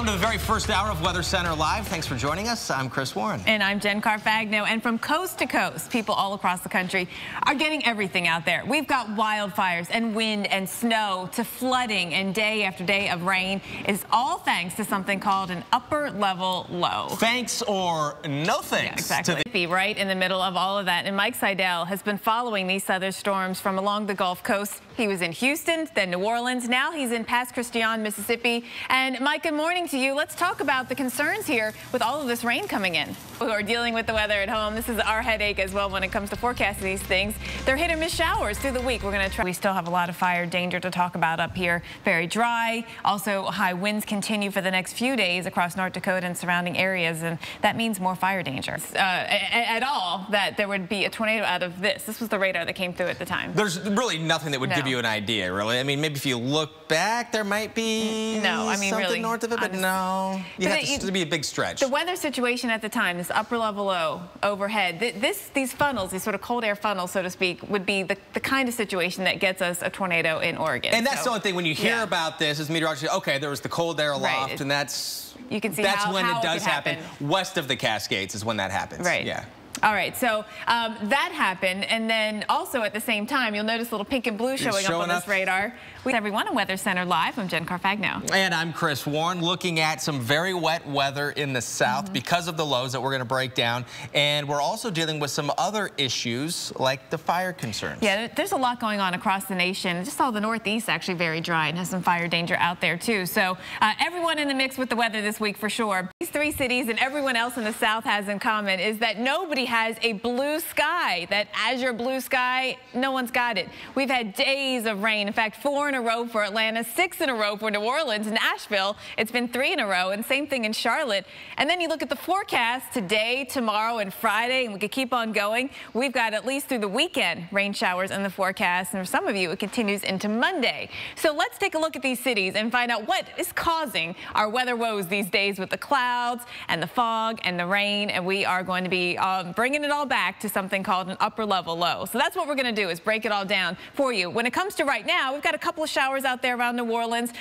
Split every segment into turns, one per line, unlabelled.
Welcome to the very first hour of Weather Center Live. Thanks for joining us. I'm Chris Warren.
And I'm Jen Carfagno. And from coast to coast, people all across the country are getting everything out there. We've got wildfires and wind and snow to flooding and day after day of rain. It's all thanks to something called an upper level low.
Thanks or no thanks.
Yeah, exactly. Be right in the middle of all of that. And Mike Seidel has been following these southern storms from along the Gulf Coast. He was in Houston, then New Orleans. Now he's in Pass Christian, Mississippi. And Mike, good morning to you. Let's talk about the concerns here with all of this rain coming in. Who are dealing with the weather at home. This is our headache as well when it comes to forecasting these things. They're hit or miss showers through the week. We're going to try. We still have a lot of fire danger to talk about up here. Very dry. Also, high winds continue for the next few days across North Dakota and surrounding areas, and that means more fire danger. At all that there would be a tornado out of this. This was the radar that came through at the time.
There's really nothing that would give you an idea, really. I mean, maybe if you look back, there might be something
really,
north of it, but no. You have to be a big stretch.
The weather situation at the time, this upper level low overhead, these funnels, these sort of cold air funnels, so to speak, would be the kind of situation that gets us a tornado in Oregon.
And that's the only thing when you hear about this is meteorologists say, okay, there was the cold air aloft, and that's
you can see
that's when it does
happen.
West of the Cascades is when that happens.
Right.
Yeah.
All right, so that happened, and then also at the same time, you'll notice a little pink and blue showing up on this radar. Everyone on Weather Center Live, I'm Jen Carfagno.
And I'm Chris Warren, looking at some very wet weather in the south because of the lows that we're going to break down. And we're also dealing with some other issues like the fire concerns.
Yeah, there's a lot going on across the nation. Just all the Northeast actually very dry and has some fire danger out there too. So everyone in the mix with the weather this week for sure. These three cities and everyone else in the south has in common is that nobody has a blue sky. That azure blue sky, no one's got it. We've had days of rain. In fact, 4 in a row for Atlanta, 6 in a row for New Orleans. Nashville, it's been 3 in a row, and same thing in Charlotte. And then you look at the forecast today, tomorrow, and Friday, and we could keep on going. We've got at least through the weekend rain showers in the forecast, and for some of you, it continues into Monday. So let's take a look at these cities and find out what is causing our weather woes these days with the clouds and the fog and the rain, and we are going to be bringing it all back to something called an upper level low. So that's what we're going to do, is break it all down for you. When it comes to right now, we've got a couple of showers out there around New Orleans.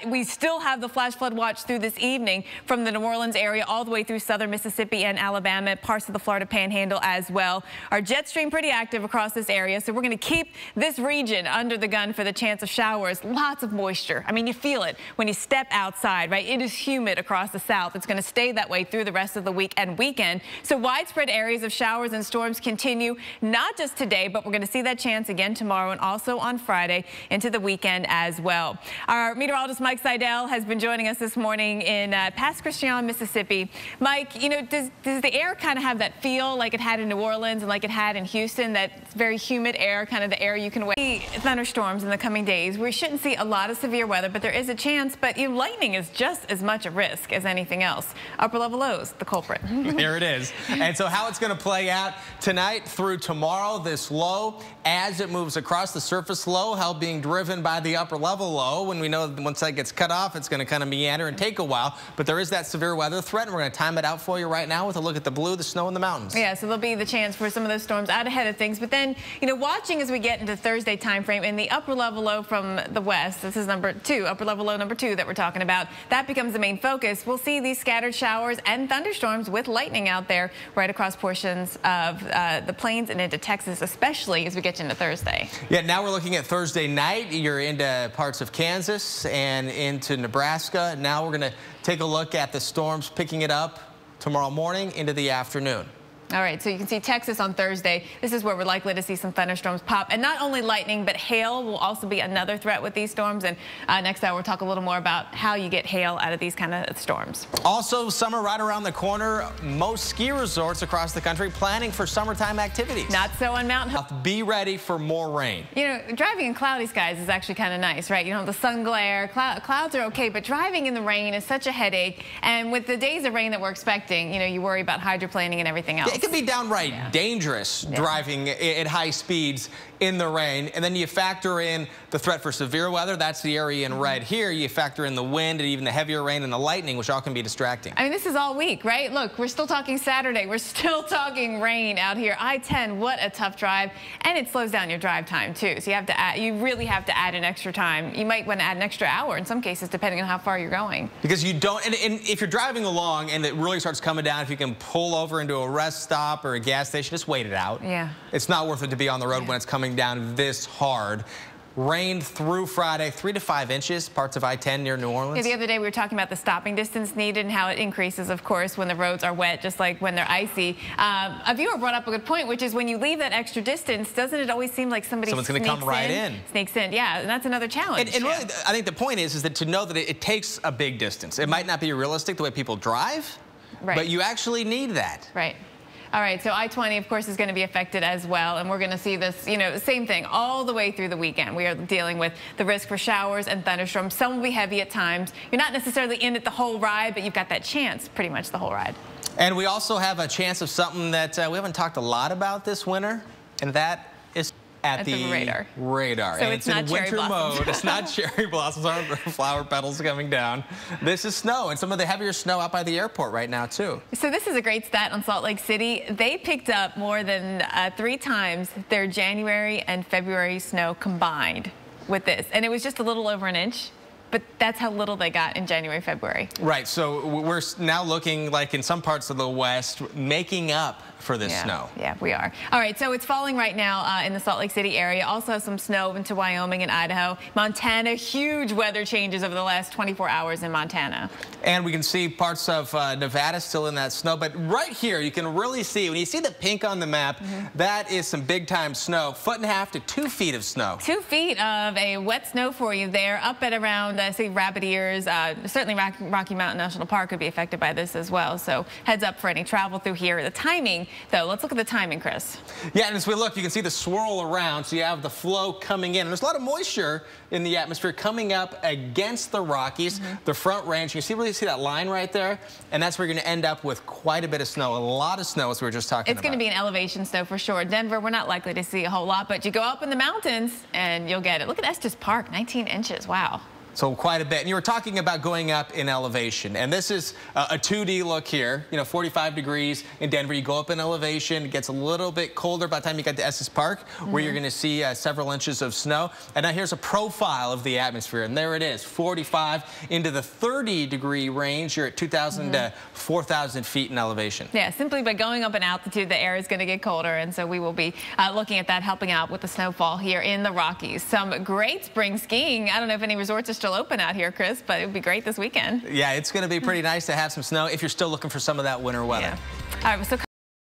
We still have the flash flood watch through this evening from the New Orleans area all the way through southern Mississippi and Alabama, parts of the Florida Panhandle as well. Our jet stream pretty active across this area, so we're going to keep this region under the gun for the chance of showers. Lots of moisture. I mean, you feel it when you step outside, right? It is humid across the south. It's going to stay that way through the rest of the week and weekend. So widespread areas of showers and storms continue, not just today, but we're going to see that chance again tomorrow and also on Friday into the weekend as well. Our meteorologist Mike Seidel has been joining us this morning in Pass Christian, Mississippi. Mike, you know, does the air kind of have that feel like it had in New Orleans and like it had in Houston, that very humid air, kind of the air you can wait? Thunderstorms in the coming days. We shouldn't see a lot of severe weather, but there is a chance. But you know, lightning is just as much a risk as anything else. Upper level lows, the culprit.
There it is. And so how it's going to play out tonight through tomorrow, this low, as it moves across the surface low, how being driven by the upper level low. When we know that once that gets cut off, it's going to kind of meander and take a while. But there is that severe weather threat, and we're going to time it out for you right now with a look at the blue, the snow, and the mountains. Yeah,
so there'll be the chance for some of those storms out ahead of things. But then, you know, watching as we get into Thursday time frame in the upper level low from the west, this is number 2, upper level low number 2 that we're talking about, that becomes the main focus. We'll see these scattered showers and thunderstorms with lightning out there right across portions of the plains and into Texas, especially as we get into Thursday.
Yeah, now we're looking at Thursday night. You're into parts of Kansas and into Nebraska. Now we're going to take a look at the storms picking it up tomorrow morning into the afternoon.
All right, so you can see Texas on Thursday. This is where we're likely to see some thunderstorms pop. And not only lightning, but hail will also be another threat with these storms. And next hour, we'll talk a little more about how you get hail out of these kind of storms.
Also, summer right around the corner. Most ski resorts across the country planning for summertime activities.
Not so on Mountain Hill.
Be ready for more rain.
You know, driving in cloudy skies is actually kind of nice, right? You don't have the sun glare. Clouds are okay, but driving in the rain is such a headache. And with the days of rain that we're expecting, you know, you worry about hydroplaning and everything else.
Yeah, it can be downright dangerous driving at high speeds in the rain. And then you factor in the threat for severe weather. That's the area in red here. You factor in the wind and even the heavier rain and the lightning, which all can be distracting.
I mean, this is all week, right? Look, we're still talking Saturday. We're still talking rain out here. I-10, what a tough drive. And it slows down your drive time, too. So you really have to add an extra time. You might want to add an extra hour in some cases, depending on how far you're going.
Because you don't, and if you're driving along and it really starts coming down, if you can pull over into a rest stop or a gas station, just wait it out.
Yeah.
It's not worth it to be on the road when it's coming down this hard. Rained through Friday, 3 to 5 inches, parts of I-10 near New Orleans.
Yeah, the other day we were talking about the stopping distance needed and how it increases, of course, when the roads are wet, just like when they're icy. A viewer brought up a good point, which is when you leave that extra distance, doesn't it always seem like someone's
going to come right in?
Sneaks in, yeah, and that's another challenge.
And really, I think the point is that to know that it takes a big distance. It might not be realistic the way people drive, but you actually need that.
Right. All right, so I-20, of course, is going to be affected as well, and we're going to see this, same thing all the way through the weekend. We are dealing with the risk for showers and thunderstorms. Some will be heavy at times. You're not necessarily in it the whole ride, but you've got that chance pretty much the whole ride.
And we also have a chance of something that we haven't talked a lot about this winter, and that is at the radar.
So
and
it's
in winter mode. It's not cherry blossoms or flower petals coming down. This is snow, and some of the heavier snow out by the airport right now, too.
So this is a great stat on Salt Lake City. They picked up more than 3 times their January and February snow combined with this. And it was just a little over an inch. But that's how little they got in January, February.
Right, so we're now looking like in some parts of the West, making up for this snow.
Yeah, we are. All right, so it's falling right now in the Salt Lake City area. Also some snow into Wyoming and Idaho. Montana, huge weather changes over the last 24 hours in Montana.
And we can see parts of Nevada still in that snow. But right here, you can really see, when you see the pink on the map, that is some big-time snow. 1.5 to 2 feet of snow.
2 feet of a wet snow for you there, up at around, say, Rabbit Ears. Certainly Rocky Mountain National Park could be affected by this as well. So heads up for any travel through here. The timing, though, let's look at the timing, Chris. Yeah,
and as we look, you can see the swirl around. So you have the flow coming in. And there's a lot of moisture in the atmosphere coming up against the Rockies, the Front Range. You can really see that line right there. And that's where you're going to end up with quite a bit of snow, a lot of snow, as we were just talking about.
It's going to be an elevation snow for sure. Denver, we're not likely to see a whole lot, but you go up in the mountains and you'll get it. Look at Estes Park, 19 inches. Wow.
So quite a bit. And you were talking about going up in elevation. And this is a 2D look here. 45 degrees in Denver. You go up in elevation. It gets a little bit colder by the time you get to Estes Park, where you're going to see several inches of snow. And now here's a profile of the atmosphere. And there it is, 45 into the 30-degree range. You're at 2,000 to 4,000 feet in elevation.
Yeah, simply by going up in altitude, the air is going to get colder. And so we will be looking at that, helping out with the snowfall here in the Rockies. Some great spring skiing. I don't know if any resorts are still open out here, Chris, but it would be great this weekend.
Yeah, it's going to be pretty nice to have some snow if you're still looking for some of that winter weather.
Yeah. All right, so